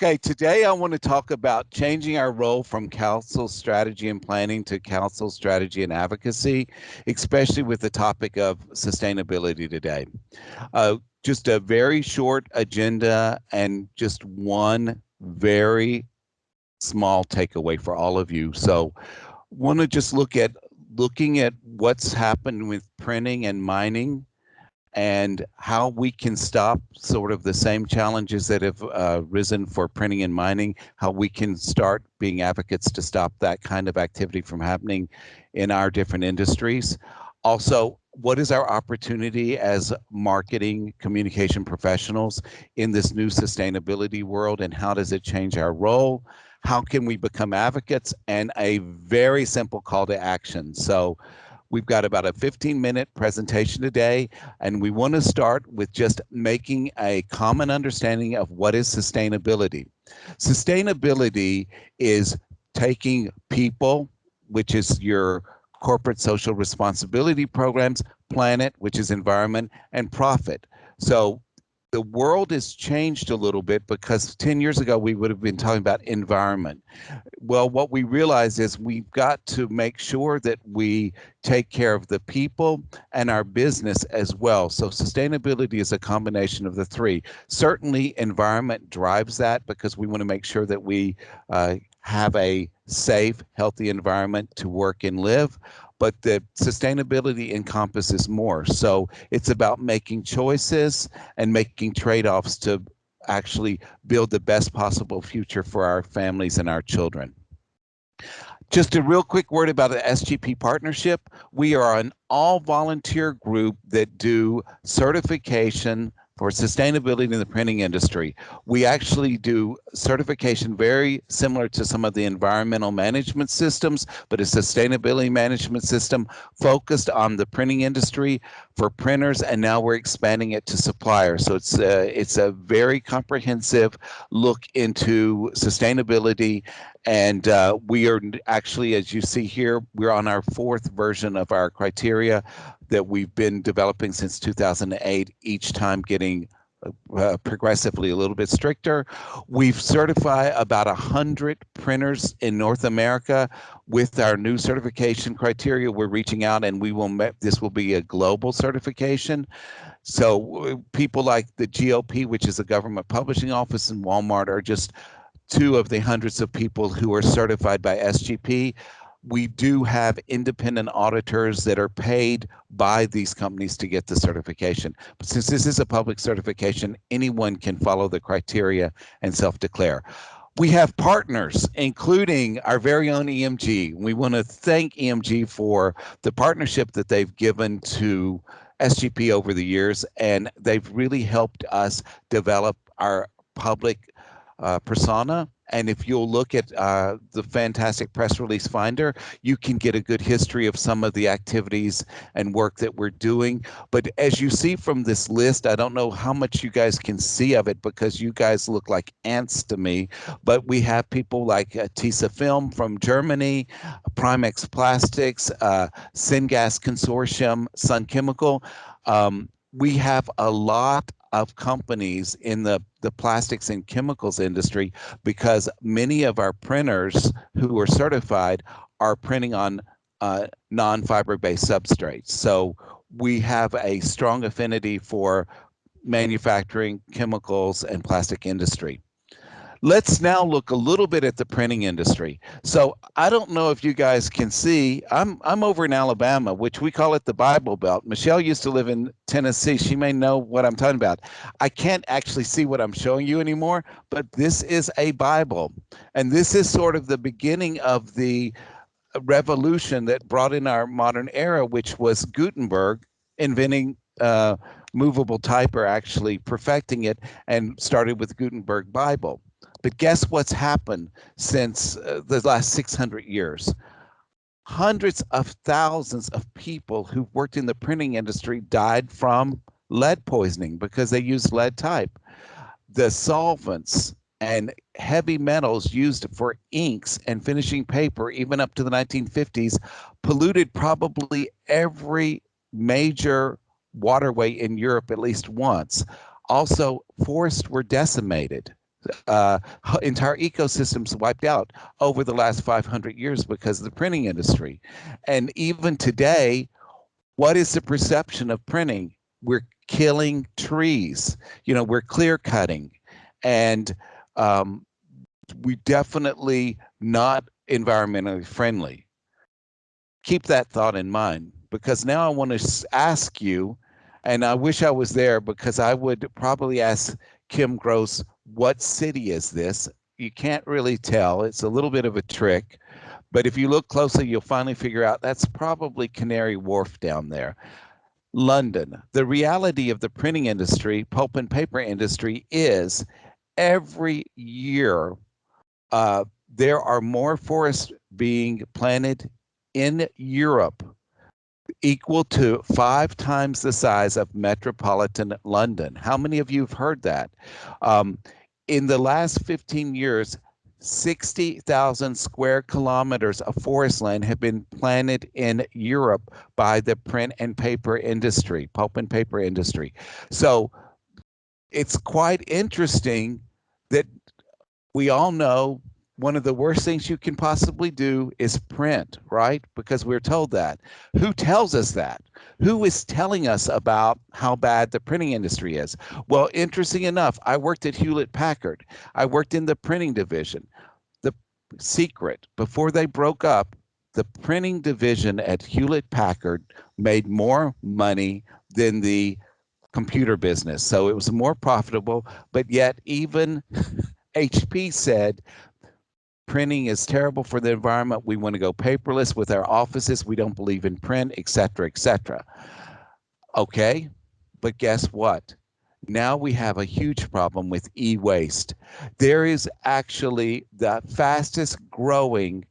Okay, today I want to talk about changing our role from counsel strategy and planning to counsel strategy and advocacy, especially with the topic of sustainability today. Just a very short agenda and just one very small takeaway for all of you. So want to just looking at what's happened with printing and mining and how we can stop sort of the same challenges that have risen for printing and mining, how we can start being advocates to stop that kind of activity from happening in our different industries. Also, what is our opportunity as marketing communication professionals in this new sustainability world, and how does it change our role? How can we become advocates? And a very simple call to action. So we've got about a 15-minute presentation today, and we want to start with just making a common understanding of what is sustainability. Sustainability is taking people, which is your corporate social responsibility programs, planet, which is environment, and profit. So the world has changed a little bit because 10 years ago we would have been talking about environment. Well, what we realize is we've got to make sure that we take care of the people and our business as well. So sustainability is a combination of the three. Certainly environment drives that because we want to make sure that we have a safe, healthy environment to work and live. But the sustainability encompasses more. So it's about making choices and making trade-offs to actually build the best possible future for our families and our children. Just a real quick word about the SGP partnership. We are an all-volunteer group that do certification for sustainability in the printing industry. We actually do certification very similar to some of the environmental management systems, but a sustainability management system focused on the printing industry for printers, and now we're expanding it to suppliers. So it's a very comprehensive look into sustainability, and we are actually, as you see here, we're on our 4th version of our criteria that we've been developing since 2008, each time getting progressively a little bit stricter. We've certified about 100 printers in North America with our new certification criteria. We're reaching out, and this will be a global certification. So people like the GOP, which is a government publishing office, and Walmart are just 2 of the hundreds of people who are certified by SGP. We do have independent auditors that are paid by these companies to get the certification. But since this is a public certification, anyone can follow the criteria and self-declare. We have partners, including our very own EMG. We want to thank EMG for the partnership that they've given to SGP over the years, and they've really helped us develop our public persona. And if you'll look at the fantastic press release finder, you can get a good history of some of the activities and work that we're doing. But as you see from this list, I don't know how much you guys can see of it because you guys look like ants to me, but we have people like Tisa Film from Germany, Primex Plastics, Syngas Consortium, Sun Chemical. We have a lot of companies in the plastics and chemicals industry because many of our printers who are certified are printing on non-fiber based substrates. So we have a strong affinity for manufacturing, chemicals, and plastic industry. Let's now look a little bit at the printing industry. So I don't know if you guys can see, I'm over in Alabama, which we call it the Bible Belt. Michelle used to live in Tennessee. She may know what I'm talking about. I can't actually see what I'm showing you anymore, but this is a Bible. And this is sort of the beginning of the revolution that brought in our modern era, which was Gutenberg inventing movable type, or actually perfecting it, and started with Gutenberg Bible. But guess what's happened since the last 600 years? Hundreds of thousands of people who've worked in the printing industry died from lead poisoning because they used lead type. The solvents and heavy metals used for inks and finishing paper, even up to the 1950s, polluted probably every major waterway in Europe at least once. Also, forests were decimated. entire ecosystems wiped out over the last 500 years because of the printing industry. And even today, what is the perception of printing? We're killing trees. We're clear cutting, and we definitely not environmentally friendly. Keep that thought in mind, because now I want to ask you, and I wish I was there, because I would probably ask Kim Gross, what city is this? You can't really tell. It's a little bit of a trick, but if you look closely, you'll finally figure out that's probably Canary Wharf down there. London. The reality of the printing industry, pulp and paper industry, is every year there are more forests being planted in Europe equal to 5 times the size of metropolitan London. How many of you have heard that? In the last 15 years, 60,000 square kilometers of forest land have been planted in Europe by the print and paper industry, pulp and paper industry. So it's quite interesting that we all know one of the worst things you can possibly do is print, right? Because we're told that. Who tells us that? Who is telling us about how bad the printing industry is? Well, interesting enough, I worked at Hewlett Packard. I worked in the printing division. The secret, before they broke up, the printing division at Hewlett Packard made more money than the computer business. So it was more profitable, but yet even HP said, printing is terrible for the environment. We want to go paperless with our offices. We don't believe in print, et cetera, et cetera. Okay, but guess what? Now we have a huge problem with e-waste. There is actually the fastest growing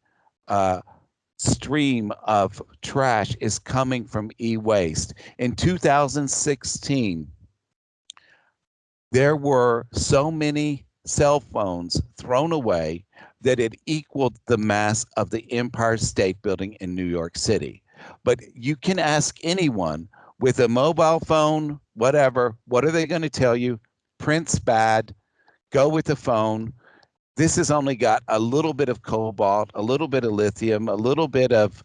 stream of trash is coming from e-waste. In 2016, there were so many cell phones thrown away that it equaled the mass of the Empire State Building in New York City. But you can ask anyone with a mobile phone, whatever, what are they going to tell you? Print's bad, go with the phone. This has only got a little bit of cobalt, a little bit of lithium, a little bit of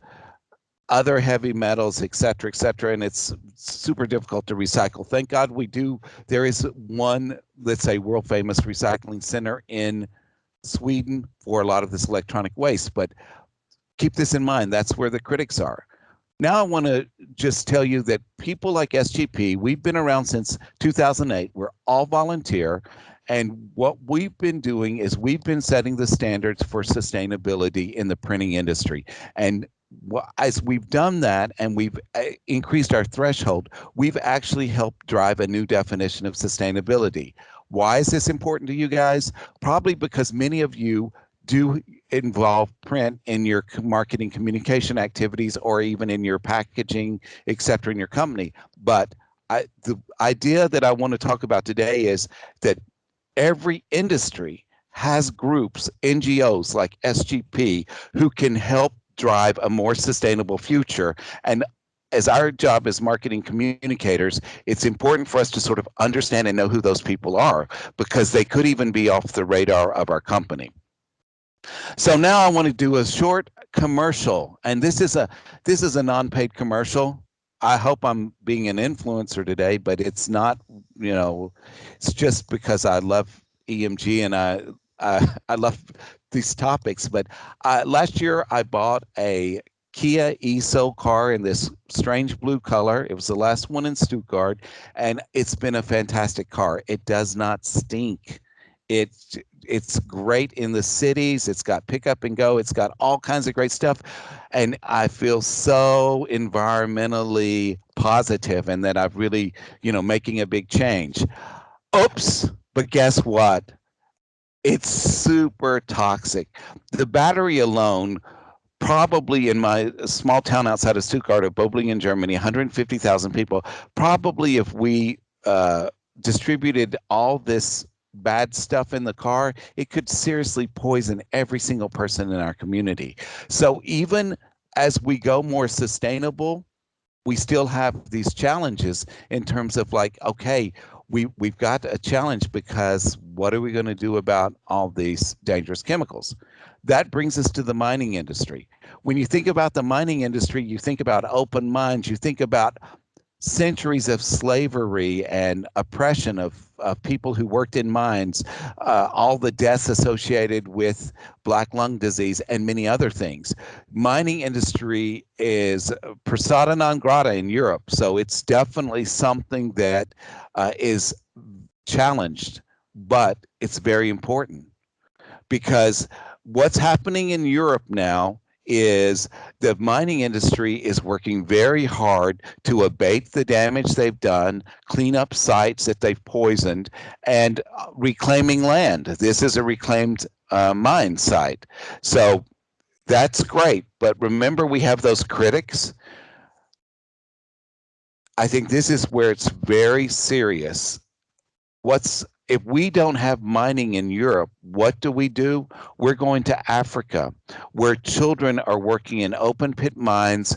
other heavy metals, et cetera, and it's super difficult to recycle. Thank God we do. There is one, let's say, world famous recycling center in Sweden for a lot of this electronic waste, but keep this in mind, that's where the critics are. Now I want to just tell you that people like SGP, we've been around since 2008. We're all volunteer. And what we've been doing is we've been setting the standards for sustainability in the printing industry. And as we've done that and we've increased our threshold, we've actually helped drive a new definition of sustainability. Why is this important to you guys? Probably because many of you do involve print in your marketing communication activities or even in your packaging, et cetera, in your company. But the idea that I want to talk about today is that every industry has groups, NGOs like SGP, who can help drive a more sustainable future. And as our job as marketing communicators, it's important for us to sort of understand and know who those people are, because they could even be off the radar of our company. So now I want to do a short commercial, and this is a non-paid commercial. I hope I'm being an influencer today, but it's not, it's just because I love EMG and I love these topics. But last year I bought a Kia ESO car in this strange blue color. It was the last one in Stuttgart, and it's been a fantastic car. It does not stink. It's great in the cities. It's got pick up and go. It's got all kinds of great stuff. And I feel so environmentally positive and that I've really, making a big change. Oops, but guess what? It's super toxic. The battery alone, probably in my small town outside of Stuttgart of Böblingen, Germany, 150,000 people, probably if we distributed all this bad stuff in the car, it could seriously poison every single person in our community. So even as we go more sustainable, we still have these challenges in terms of like, okay, we've got a challenge because what are we going to do about all these dangerous chemicals? That brings us to the mining industry. When you think about the mining industry, you think about open mines, you think about centuries of slavery and oppression of people who worked in mines, all the deaths associated with black lung disease and many other things. Mining industry is persona non grata in Europe, so it's definitely something that is challenged, but it's very important because what's happening in Europe now is the mining industry is working very hard to abate the damage they've done, clean up sites that they've poisoned, and reclaiming land. This is a reclaimed mine site. So that's great. But remember, we have those critics. I think this is where it's very serious. If we don't have mining in Europe, what do? We're going to Africa, where children are working in open pit mines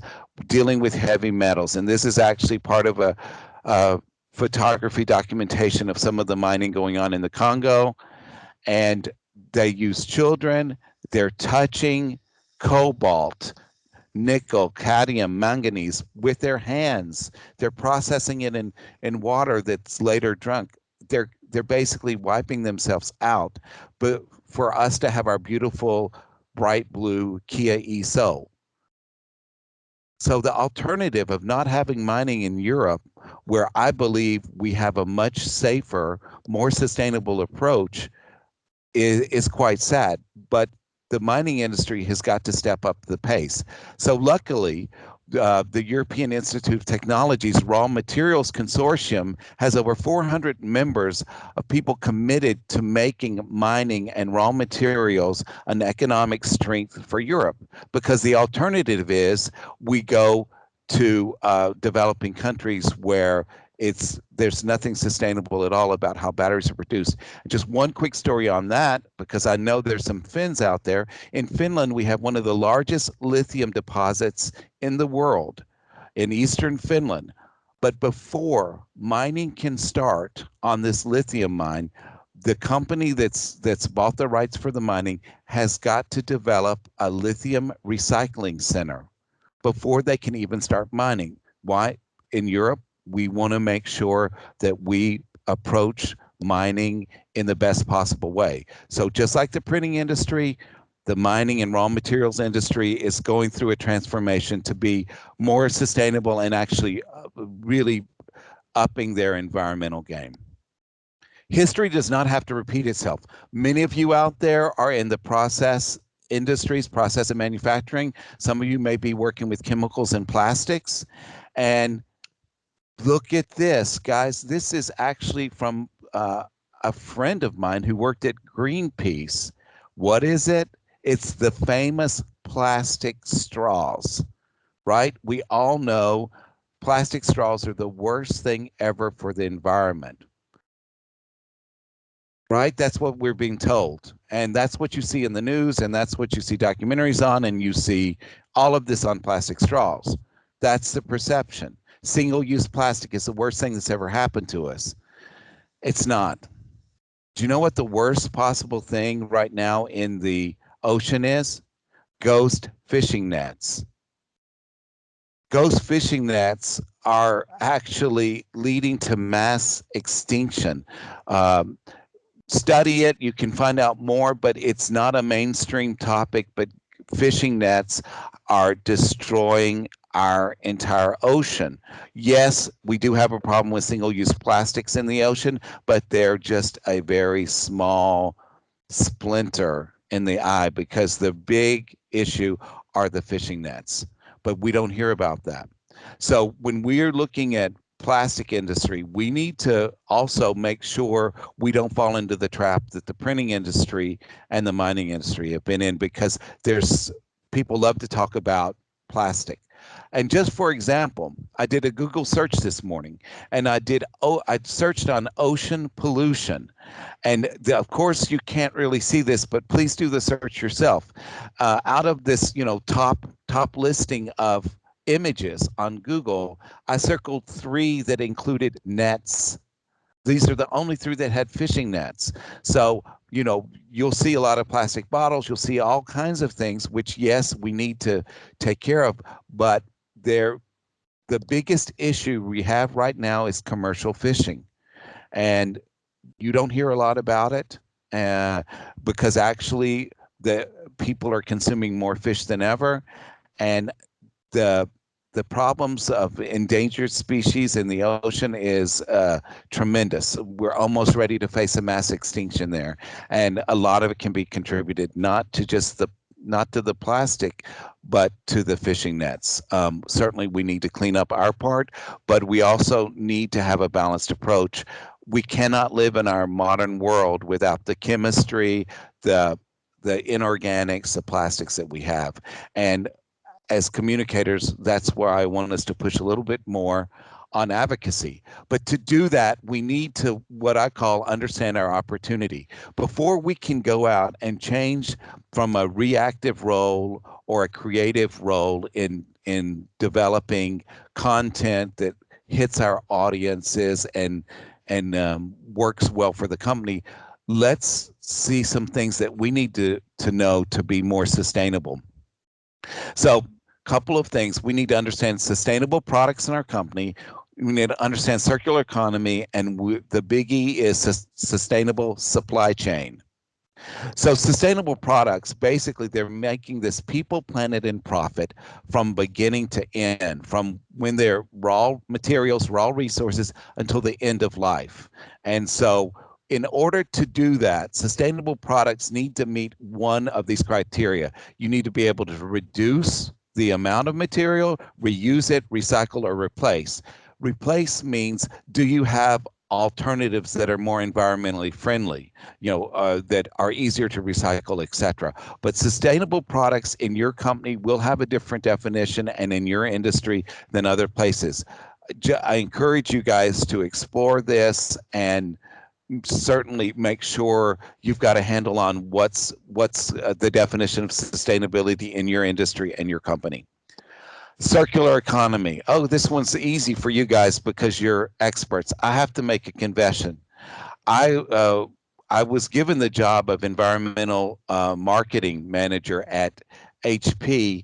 dealing with heavy metals. And this is actually part of a photography documentation of some of the mining going on in the Congo. And they use children, they're touching cobalt, nickel, cadmium, manganese with their hands. They're processing it in water that's later drunk. They're basically wiping themselves out, but for us to have our beautiful bright blue Kia e-Soul. So the alternative of not having mining in Europe, where I believe we have a much safer, more sustainable approach, is quite sad. But the mining industry has got to step up the pace. So luckily, the European Institute of Technology's Raw Materials Consortium has over 400 members of people committed to making mining and raw materials an economic strength for Europe, because the alternative is we go to developing countries where there's nothing sustainable at all about how batteries are produced. Just one quick story on that, because I know there's some Finns out there. In Finland, we have one of the largest lithium deposits in the world, in eastern Finland. But before mining can start on this lithium mine, the company that's bought the rights for the mining has got to develop a lithium recycling center before they can even start mining. Why? In Europe, we want to make sure that we approach mining in the best possible way. So just like the printing industry, the mining and raw materials industry is going through a transformation to be more sustainable and actually really upping their environmental game. History does not have to repeat itself. Many of you out there are in the process industries, process and manufacturing. Some of you may be working with chemicals and plastics. And look at this, guys. This is actually from a friend of mine who worked at Greenpeace. What is it? It's the famous plastic straws, right? We all know plastic straws are the worst thing ever for the environment, right? That's what we're being told. And that's what you see in the news, and that's what you see documentaries on, and you see all of this on plastic straws. That's the perception. Single-use plastic is the worst thing that's ever happened to us. It's not. Do you know what the worst possible thing right now in the ocean is? Ghost fishing nets. Ghost fishing nets are actually leading to mass extinction. Study it, you can find out more, but it's not a mainstream topic. But fishing nets are destroying our entire ocean. Yes, we do have a problem with single-use plastics in the ocean, but they're just a very small splinter in the eye, because the big issue are the fishing nets. But we don't hear about that. So when we're looking at plastic industry, we need to also make sure we don't fall into the trap that the printing industry and the mining industry have been in, because people love to talk about plastic. And just for example, I did a Google search this morning, and I searched on ocean pollution. And of course, you can't really see this, but please do the search yourself. Out of this, top listing of images on Google, I circled 3 that included nets these are the only three that had fishing nets. So, you know, you'll see a lot of plastic bottles, you'll see all kinds of things, which, yes, we need to take care of, but they're the biggest issue we have right now is commercial fishing. And you don't hear a lot about it because actually the people are consuming more fish than ever. And the the problems of endangered species in the ocean is tremendous. We're almost ready to face a mass extinction there, and a lot of it can be contributed not to the plastic, but to the fishing nets. Certainly, we need to clean up our part, but we also need to have a balanced approach. We cannot live in our modern world without the chemistry, the inorganics, the plastics that we have, and as communicators, that's where I want us to push a little bit more on advocacy. But to do that, we need to, what I call, understand our opportunity. Before we can go out and change from a reactive role or a creative role in developing content that hits our audiences and works well for the company, let's see some things that we need to know to be more sustainable. So, couple of things. We need to understand sustainable products in our company. We need to understand circular economy, and the biggie is sustainable supply chain. So, sustainable products, basically, they're making this people, planet, and profit from beginning to end, from when they're raw materials, raw resources, until the end of life. And so, in order to do that, sustainable products need to meet one of these criteria. You need to be able to reduce the amount of material, reuse it, recycle, or replace. Replace means, do you have alternatives that are more environmentally friendly, that are easier to recycle, etc. But sustainable products in your company will have a different definition and in your industry than other places. I encourage you guys to explore this and certainly make sure you've got a handle on what's the definition of sustainability in your industry and your company. Circular economy. Oh, this one's easy for you guys because you're experts. I have to make a confession. I was given the job of environmental marketing manager at HP,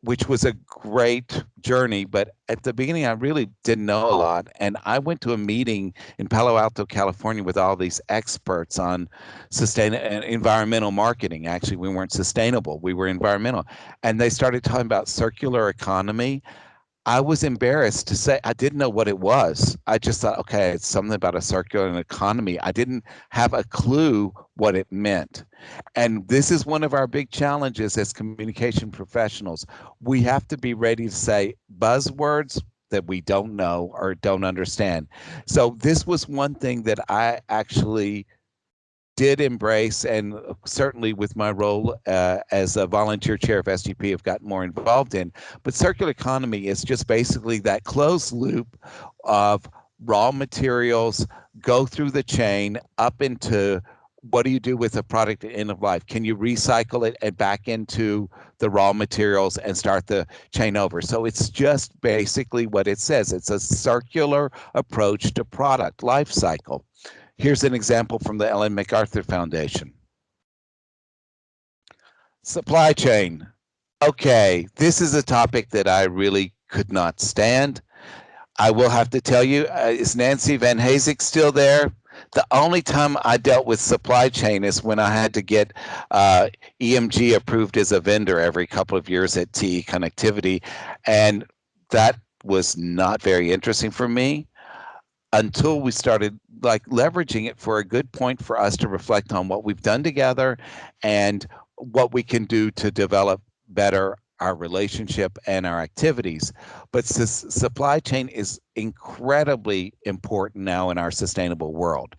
which was a great journey. But at the beginning, I really didn't know a lot. And I went to a meeting in Palo Alto, California, with all these experts on environmental marketing. Actually, we weren't sustainable; we were environmental. And they started talking about circular economy. I was embarrassed to say I didn't know what it was. I just thought, okay, it's something about a circular economy. I didn't have a clue what it meant. And this is one of our big challenges as communication professionals. We have to be ready to say buzzwords that we don't know or don't understand. So this was one thing that I actually did embrace, and certainly with my role as a volunteer chair of SGP, have gotten more involved in. But circular economy is just basically that closed loop of raw materials go through the chain up into what do you do with a product at the end of life? Can you recycle it and back into the raw materials and start the chain over? So it's just basically what it says. It's a circular approach to product life cycle. Here's an example from the Ellen MacArthur Foundation. Supply chain. Okay, this is a topic that I really could not stand. I will have to tell you, is Nancy Van Hazek still there? The only time I dealt with supply chain is when I had to get EMG approved as a vendor every couple of years at TE Connectivity, and that was not very interesting for me until we started leveraging it for a good point for us to reflect on what we've done together and what we can do to develop better our relationship and our activities. But supply chain is incredibly important now in our sustainable world.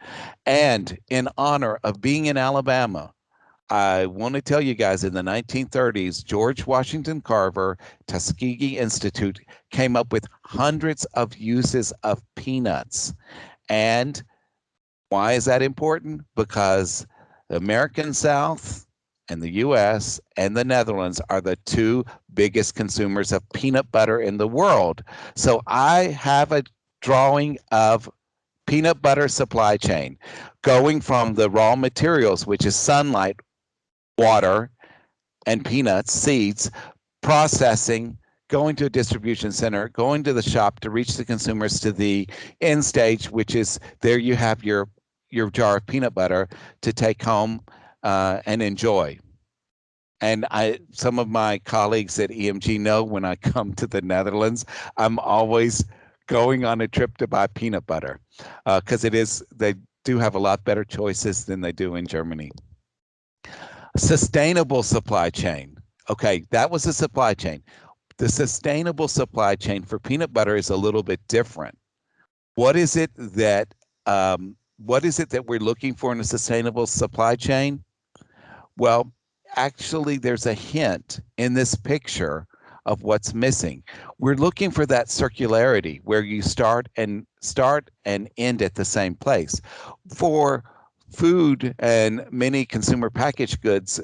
And in honor of being in Alabama, I want to tell you guys, in the 1930s, George Washington Carver, Tuskegee Institute, came up with hundreds of uses of peanuts. And why is that important? Because the American South and the US and the Netherlands are the two biggest consumers of peanut butter in the world. So I have a drawing of peanut butter supply chain, going from the raw materials, which is sunlight, water, and peanuts, seeds, processing, going to a distribution center, going to the shop to reach the consumers to the end stage, which is there you have your jar of peanut butter to take home and enjoy. And some of my colleagues at EMG know when I come to the Netherlands, I'm always going on a trip to buy peanut butter because they do have a lot better choices than they do in Germany. Sustainable supply chain. Okay, that was a supply chain. The sustainable supply chain for peanut butter is a little bit different. What is it that we're looking for in a sustainable supply chain? Well, actually, there's a hint in this picture of what's missing. We're looking for that circularity where you start and end at the same place. For food and many consumer packaged goods,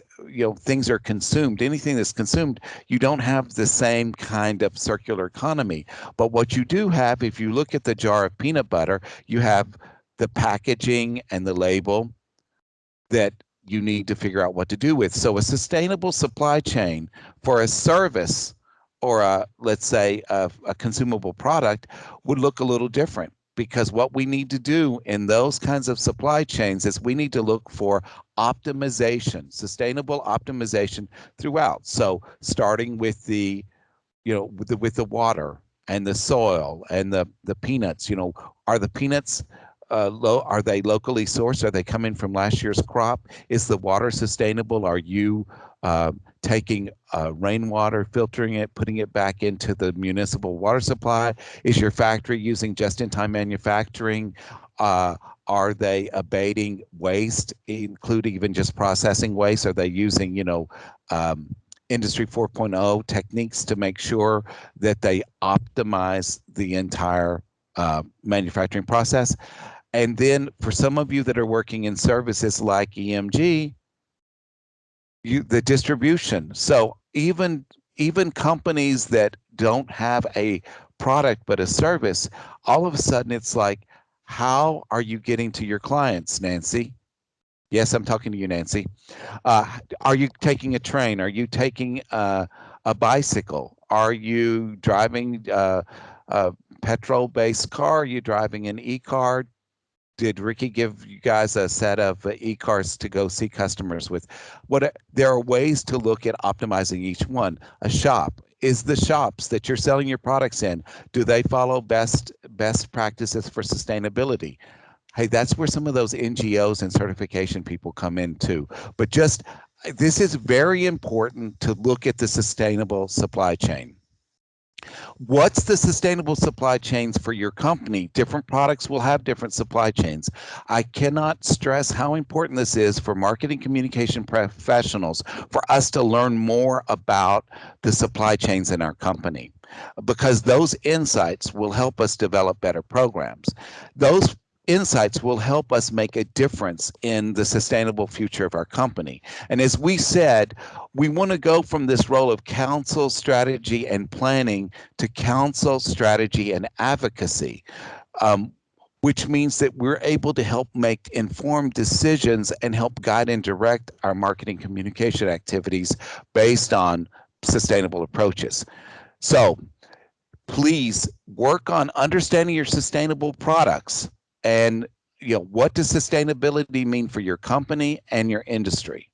things are consumed. Anything that's consumed, you don't have the same kind of circular economy. But what you do have, if you look at the jar of peanut butter, you have the packaging and the label that you need to figure out what to do with. So a sustainable supply chain for a service or let's say a consumable product would look a little different, because what we need to do in those kinds of supply chains is we need to look for optimization, sustainable optimization throughout. So starting with the with the water and the soil and the peanuts, are the peanuts are they locally sourced? Are they coming from last year's crop? Is the water sustainable? Are you taking rainwater, filtering it, putting it back into the municipal water supply? Is your factory using just-in-time manufacturing? Are they abating waste, including even just processing waste? Are they using, Industry 4.0 techniques to make sure that they optimize the entire manufacturing process? And then for some of you that are working in services like EMG, the distribution. So even companies that don't have a product but a service, all of a sudden it's like, how are you getting to your clients, Nancy? Yes, I'm talking to you, Nancy. Are you taking a train? Are you taking a bicycle? Are you driving a petrol-based car? Are you driving an e-car? Did Ricky give you guys a set of e-cars to go see customers with? There are ways to look at optimizing each one. A shop. Is the shops that you're selling your products in, do they follow best practices for sustainability? Hey, that's where some of those NGOs and certification people come in too. But this is very important to look at the sustainable supply chain. What's the sustainable supply chains for your company? Different products will have different supply chains. I cannot stress how important this is for marketing communication professionals for us to learn more about the supply chains in our company, because those insights will help us develop better programs. Those insights will help us make a difference in the sustainable future of our company. And as we said, we want to go from this role of counsel, strategy, and planning to counsel, strategy, and advocacy, which means that we're able to help make informed decisions and help guide and direct our marketing communication activities based on sustainable approaches. So please work on understanding your sustainable products. And what does sustainability mean for your company and your industry?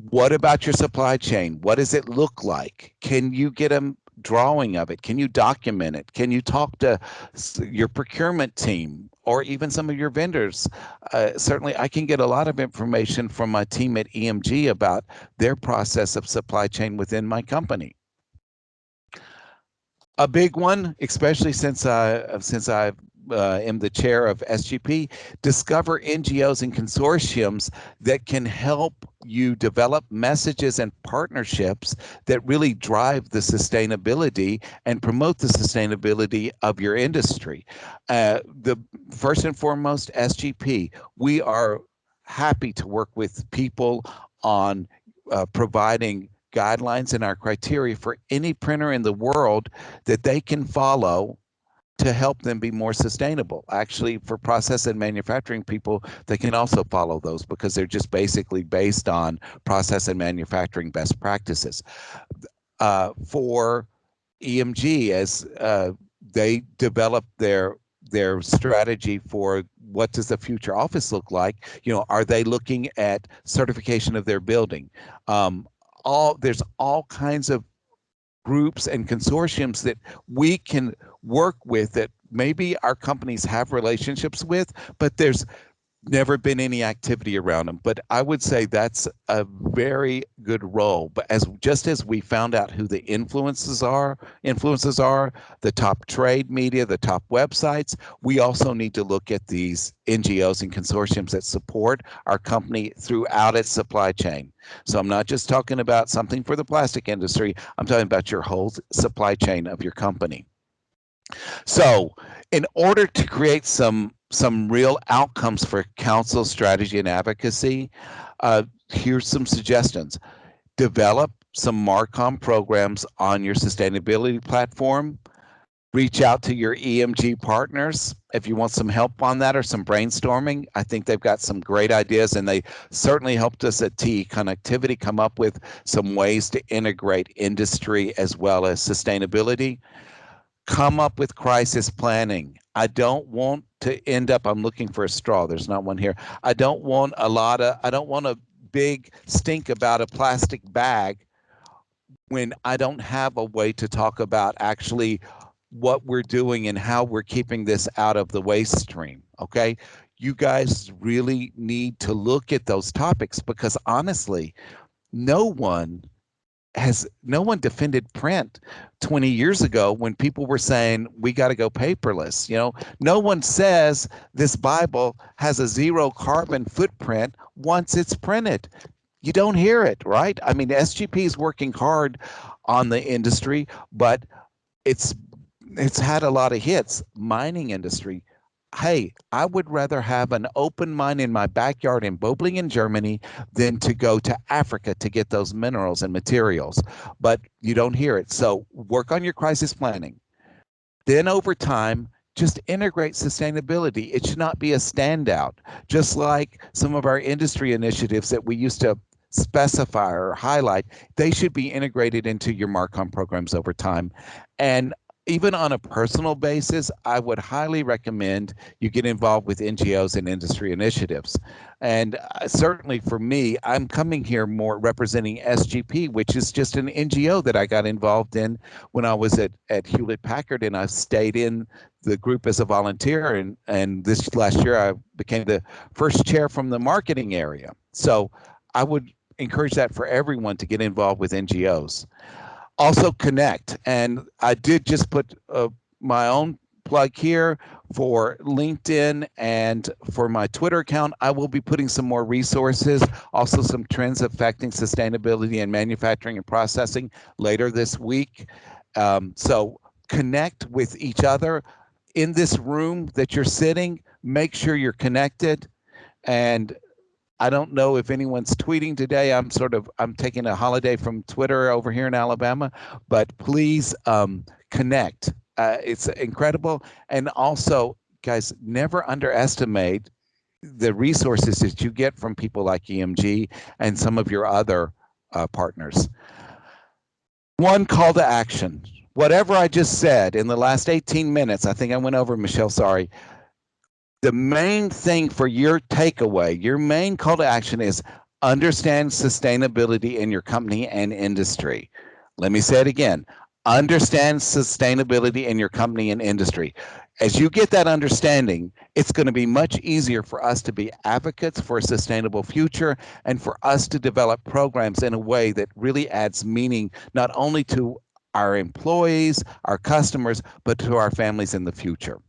What about your supply chain? What does it look like? Can you get a drawing of it? Can you document it? Can you talk to your procurement team or even some of your vendors? Certainly, I can get a lot of information from my team at EMG about their process of supply chain within my company. A big one, especially since I am the chair of SGP, discover NGOs and consortiums that can help you develop messages and partnerships that really drive the sustainability and promote the sustainability of your industry. The first and foremost, SGP, we are happy to work with people on providing guidelines and our criteria for any printer in the world that they can follow to help them be more sustainable. Actually, for process and manufacturing people, they can also follow those because they're just basically based on process and manufacturing best practices. For EMG, as they develop their strategy for what does the future office look like, are they looking at certification of their building? There's all kinds of groups and consortiums that we can work with that maybe our companies have relationships with, but there's never been any activity around them. But I would say that's a very good role. But just as we found out who the influences are, the top trade media, the top websites, we also need to look at these NGOs and consortiums that support our company throughout its supply chain. So I'm not just talking about something for the plastic industry, I'm talking about your whole supply chain of your company. So, in order to create some real outcomes for counsel, strategy, and advocacy, here's some suggestions. Develop some marcom programs on your sustainability platform. Reach out to your EMG partners if you want some help on that or some brainstorming. I think they've got some great ideas, and they certainly helped us at TE Connectivity come up with some ways to integrate industry as well as sustainability. Come up with crisis planning. I don't want to end up, I'm looking for a straw. There's not one here. I don't want a big stink about a plastic bag when I don't have a way to talk about actually what we're doing and how we're keeping this out of the waste stream. Okay. You guys really need to look at those topics because honestly, no one defended print 20 years ago when people were saying we got to go paperless. No one says this Bible has a zero carbon footprint once it's printed. You don't hear it, right? I mean, SGP is working hard on the industry, but it's had a lot of hits. Mining industry. Hey, I would rather have an open mine in my backyard in Böblingen, Germany, than to go to Africa to get those minerals and materials. But you don't hear it. So work on your crisis planning. Then over time, just integrate sustainability. It should not be a standout, just like some of our industry initiatives that we used to specify or highlight. They should be integrated into your marcom programs over time. And even on a personal basis, I would highly recommend you get involved with NGOs and industry initiatives. And certainly for me, I'm coming here more representing SGP, which is just an NGO that I got involved in when I was at Hewlett Packard, and I've stayed in the group as a volunteer. And this last year, I became the first chair from the marketing area. So I would encourage that for everyone to get involved with NGOs. Also connect, and I did just put my own plug here for LinkedIn and for my Twitter account. I will be putting some more resources, also some trends affecting sustainability in manufacturing and processing later this week. So connect with each other in this room that you're sitting. Make sure you're connected. And I don't know if anyone's tweeting today. I'm taking a holiday from Twitter over here in Alabama, but please connect. It's incredible. And also, guys, never underestimate the resources that you get from people like EMG and some of your other partners. One call to action. Whatever I just said in the last 18 minutes, I think I went over, Michelle, sorry. The main thing for your takeaway, your main call to action is understand sustainability in your company and industry. Let me say it again. Understand sustainability in your company and industry. As you get that understanding, it's going to be much easier for us to be advocates for a sustainable future and for us to develop programs in a way that really adds meaning not only to our employees, our customers, but to our families in the future.